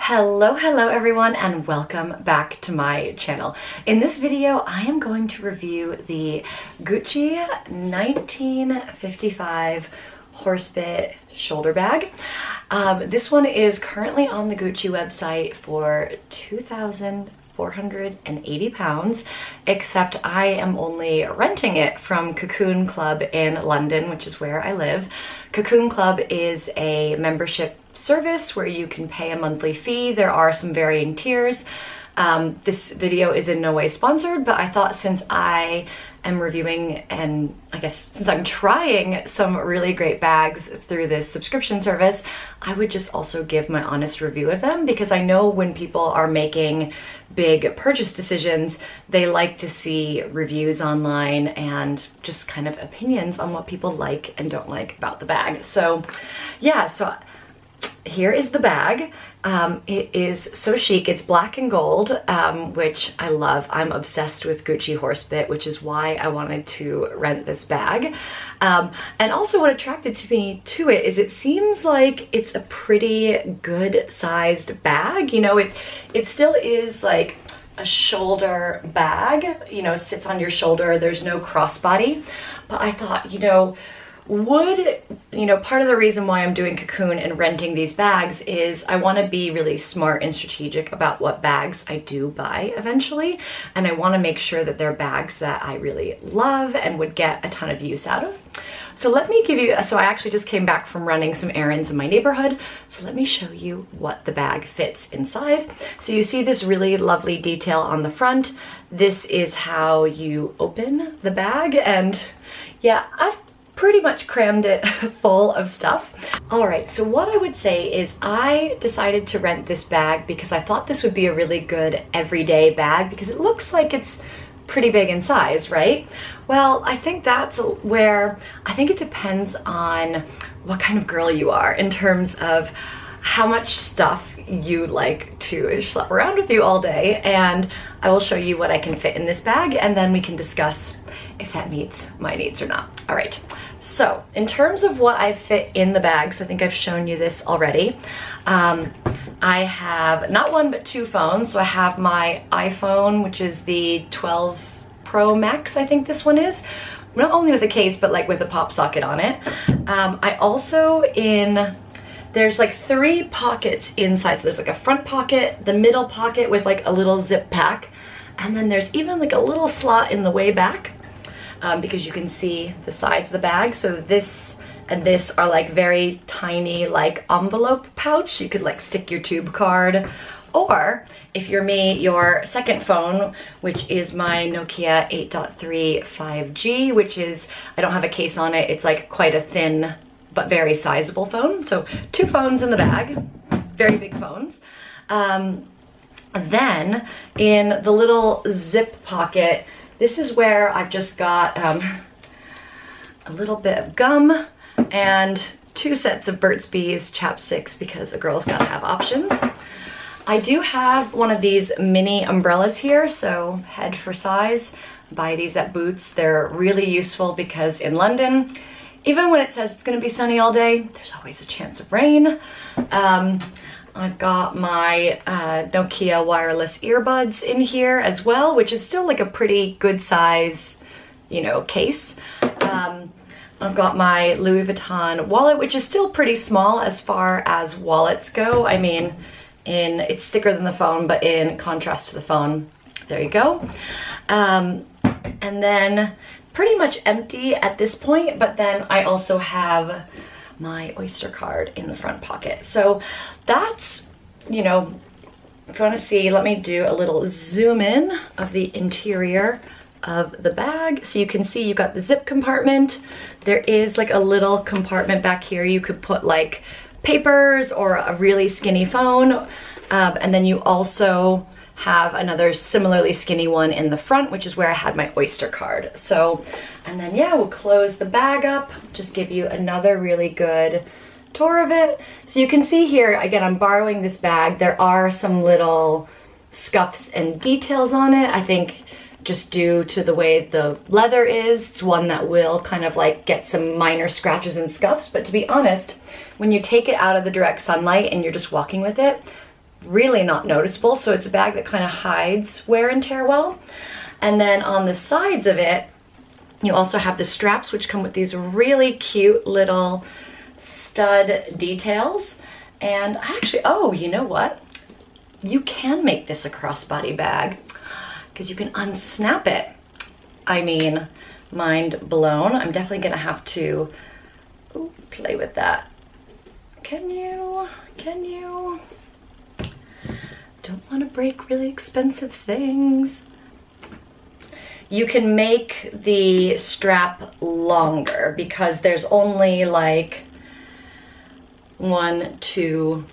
Hello everyone, and welcome back to my channel. In this video I am going to review the Gucci 1955 Horsebit shoulder bag. This one is currently on the Gucci website for £2,480, except I am only renting it from Cocoon Club in London, which is where I live. Cocoon Club is a membership service where you can pay a monthly fee. There are some varying tiers. This video is in no way sponsored, but I thought since I am reviewing and I guess since I'm trying some really great bags through this subscription service, I would just also give my honest review of them, because I know when people are making big purchase decisions, they like to see reviews online and just kind of opinions on what people like and don't like about the bag. So yeah, so here is the bag. It is so chic. It's black and gold, which I love. I'm obsessed with Gucci Horsebit, which is why I wanted to rent this bag. And also what attracted me to it is it seems like it's a pretty good sized bag. You know, it still is like a shoulder bag, you know, sits on your shoulder. There's no crossbody, but I thought, you know, part of the reason why I'm doing Cocoon and renting these bags is I want to be really smart and strategic about what bags I do buy eventually, and I want to make sure that they're bags that I really love and would get a ton of use out of. So let me give you, so I actually just came back from running some errands in my neighborhood, so let me show you what the bag fits inside. So you see this really lovely detail on the front. This is how you open the bag, and yeah, I've pretty much crammed it full of stuff. All right, so what I would say is I decided to rent this bag because I thought this would be a really good everyday bag because it looks like it's pretty big in size, right? Well, I think that's where, I think it depends on what kind of girl you are in terms of how much stuff you like to schlep around with you all day, and I will show you what I can fit in this bag, and then we can discuss if that meets my needs or not. All right, so in terms of what I fit in the bag, so I think I've shown you this already. I have not one but two phones. So I have my iPhone, which is the 12 Pro Max, I think this one is. Not only with a case, but like with a pop socket on it. I also there's like three pockets inside. So there's like a front pocket, the middle pocket with like a little zip pack, and then there's even like a little slot in the way back. Because you can see the sides of the bag. So this and this are like very tiny like envelope pouch. You could like stick your tube card, or if you're me, your second phone, which is my Nokia 8.3 5G, which is, I don't have a case on it. It's like quite a thin but very sizable phone. So two phones in the bag, very big phones. Then in the little zip pocket, this is where I've just got a little bit of gum and two sets of Burt's Bees chapsticks, because a girl's gotta have options. I do have one of these mini umbrellas here, so head for size. Buy these at Boots. They're really useful because in London, even when it says it's gonna be sunny all day, there's always a chance of rain. I've got my Nokia wireless earbuds in here as well, which is still like a pretty good size, you know, case. I've got my Louis Vuitton wallet, which is still pretty small as far as wallets go. I mean, it's thicker than the phone, but in contrast to the phone, there you go. And then pretty much empty at this point, but then I also have my Oyster card in the front pocket. So that's, you know, if you want to see, let me do a little zoom in of the interior of the bag. So you can see you've got the zip compartment. There is like a little compartment back here. You could put like papers or a really skinny phone. And then you also have another similarly skinny one in the front, which is where I had my Oyster card. So, and then yeah, we'll close the bag up, just give you another really good tour of it. So you can see here, again, I'm borrowing this bag. There are some little scuffs and details on it. I think just due to the way the leather is, it's one that will kind of like get some minor scratches and scuffs. But to be honest, when you take it out of the direct sunlight and you're just walking with it, really not noticeable. So it's a bag that kind of hides wear and tear well. And then on the sides of it, you also have the straps, which come with these really cute little stud details. And actually, oh, you know what? You can make this a crossbody bag because you can unsnap it. I mean, mind blown. I'm definitely gonna have to play with that. Can you? Don't want to break really expensive things. You can make the strap longer because there's only like 1, 2,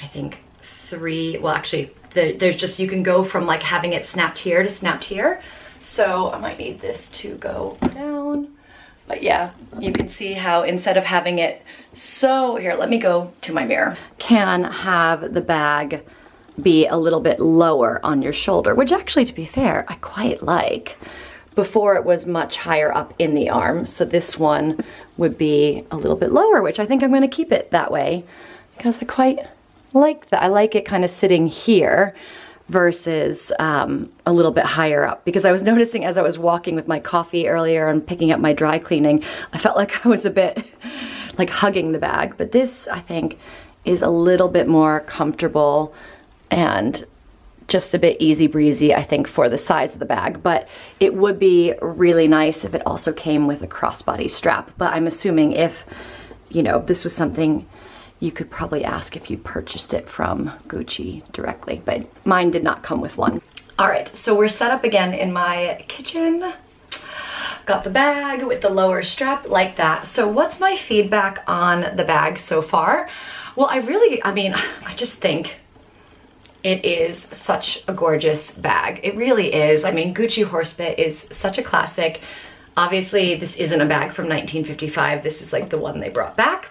I think 3, well actually there's just, you can go from like having it snapped here to snapped here. So I might need this to go down. But yeah, you can see how instead of having it so, here, let me go to my mirror. Can have the bag be a little bit lower on your shoulder, which actually, to be fair, I quite like. Before it was much higher up in the arm, so this one would be a little bit lower, which I think I'm gonna keep it that way because I quite like that. I like it kind of sitting here versus a little bit higher up, because I was noticing as I was walking with my coffee earlier and picking up my dry cleaning, I felt like I was a bit like hugging the bag, but this I think is a little bit more comfortable and just a bit easy breezy, I think, for the size of the bag. But it would be really nice if it also came with a crossbody strap. But I'm assuming if, you know, this was something you could probably ask if you purchased it from Gucci directly, but mine did not come with one. All right, so we're set up again in my kitchen. Got the bag with the lower strap like that. So what's my feedback on the bag so far? Well, I just think it is such a gorgeous bag. It really is. I mean, Gucci Horsebit is such a classic. Obviously, this isn't a bag from 1955. This is like the one they brought back.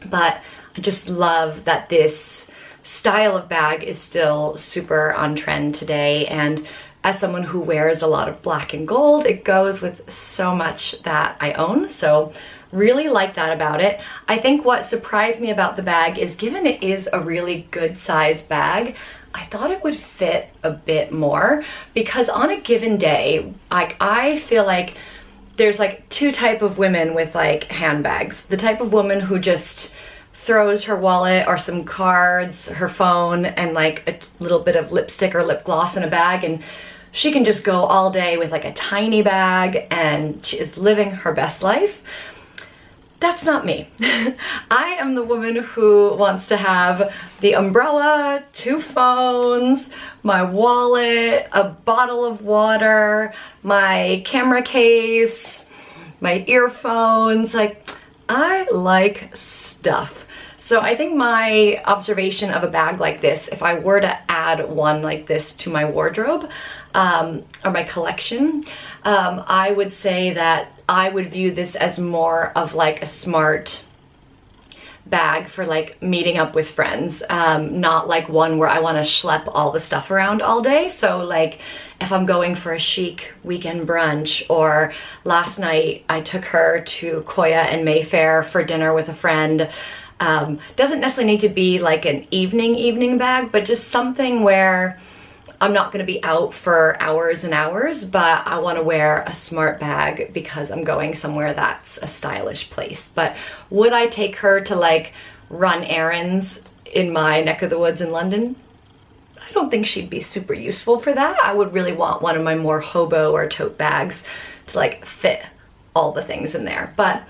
But I just love that this style of bag is still super on trend today. And as someone who wears a lot of black and gold, it goes with so much that I own. So really like that about it. I think what surprised me about the bag is, given it is a really good size bag, I thought it would fit a bit more, because on a given day, like, I feel like there's like two type of women with like handbags. The type of woman who just throws her wallet or some cards, her phone, and like a little bit of lipstick or lip gloss in a bag, and she can just go all day with like a tiny bag and she is living her best life. That's not me. I am the woman who wants to have the umbrella, 2 phones, my wallet, a bottle of water, my camera case, my earphones. Like, I like stuff. So I think my observation of a bag like this, if I were to add one like this to my wardrobe, or my collection, I would say that I would view this as more of like a smart bag for like meeting up with friends, not like one where I want to schlep all the stuff around all day. So like if I'm going for a chic weekend brunch, or last night I took her to Koya and Mayfair for dinner with a friend, doesn't necessarily need to be like an evening bag, but just something where I'm not going to be out for hours and hours, but I want to wear a smart bag because I'm going somewhere that's a stylish place. But would I take her to like run errands in my neck of the woods in London? I don't think she'd be super useful for that. I would really want one of my more hobo or tote bags to like fit all the things in there. But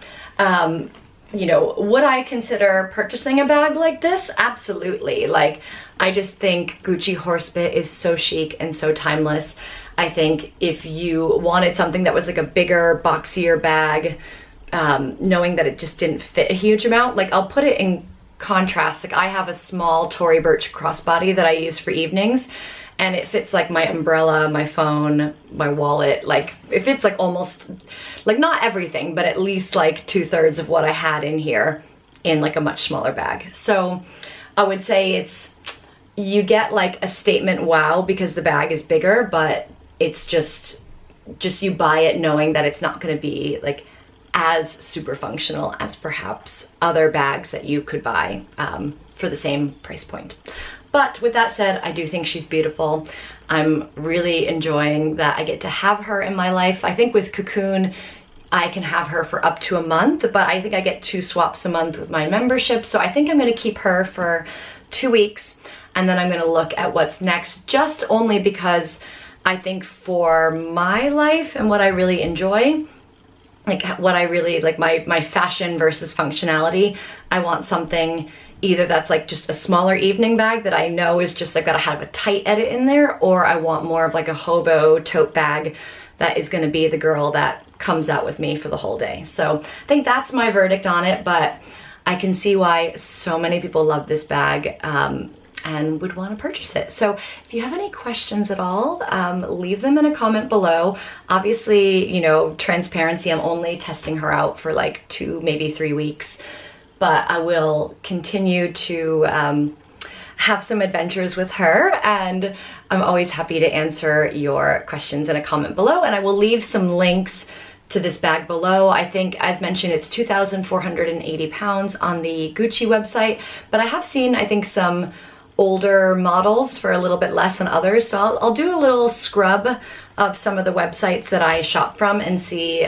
you know, would I consider purchasing a bag like this? Absolutely. Like, I just think Gucci Horsebit is so chic and so timeless. I think if you wanted something that was like a bigger, boxier bag, knowing that it just didn't fit a huge amount, like, I'll put it in contrast. Like, I have a small Tory Burch crossbody that I use for evenings, and it fits like my umbrella, my phone, my wallet. Like, it fits like almost, like, not everything, but at least like 2/3 of what I had in here in like a much smaller bag. So I would say it's, you get like a statement wow because the bag is bigger, but it's just you buy it knowing that it's not gonna be like as super functional as perhaps other bags that you could buy for the same price point. But with that said, I do think she's beautiful. I'm really enjoying that I get to have her in my life. I think with Cocoon, I can have her for up to a month, but I think I get 2 swaps a month with my membership. So I think I'm gonna keep her for 2 weeks, and then I'm gonna look at what's next, just only because I think for my life and what I really enjoy, like what I really like, my fashion versus functionality, I want something either that's like just a smaller evening bag that I know is just, I've got to have a tight edit in there, or I want more of like a hobo tote bag that is going to be the girl that comes out with me for the whole day. So I think that's my verdict on it, but I can see why so many people love this bag and would want to purchase it. So if you have any questions at all, leave them in a comment below. Obviously, you know, transparency, I'm only testing her out for like 2, maybe 3 weeks, but I will continue to have some adventures with her, and I'm always happy to answer your questions in a comment below, and I will leave some links to this bag below. I think, as mentioned, it's 2,480 pounds on the Gucci website, but I have seen, I think, some older models for a little bit less than others, so I'll do a little scrub of some of the websites that I shop from and see,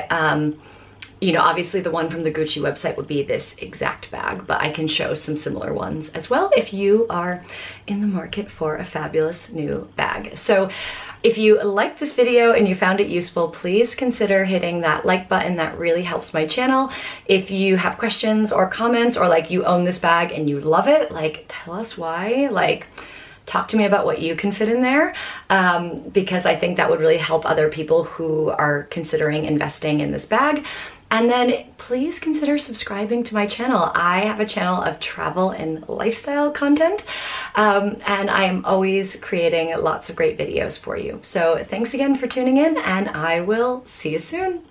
you know, obviously the one from the Gucci website would be this exact bag, but I can show some similar ones as well if you are in the market for a fabulous new bag. So if you liked this video and you found it useful, please consider hitting that like button. That really helps my channel. If you have questions or comments, or like you own this bag and you love it, like tell us why, like talk to me about what you can fit in there, because I think that would really help other people who are considering investing in this bag. And then please consider subscribing to my channel. I have a channel of travel and lifestyle content, and I am always creating lots of great videos for you. So thanks again for tuning in, and I will see you soon.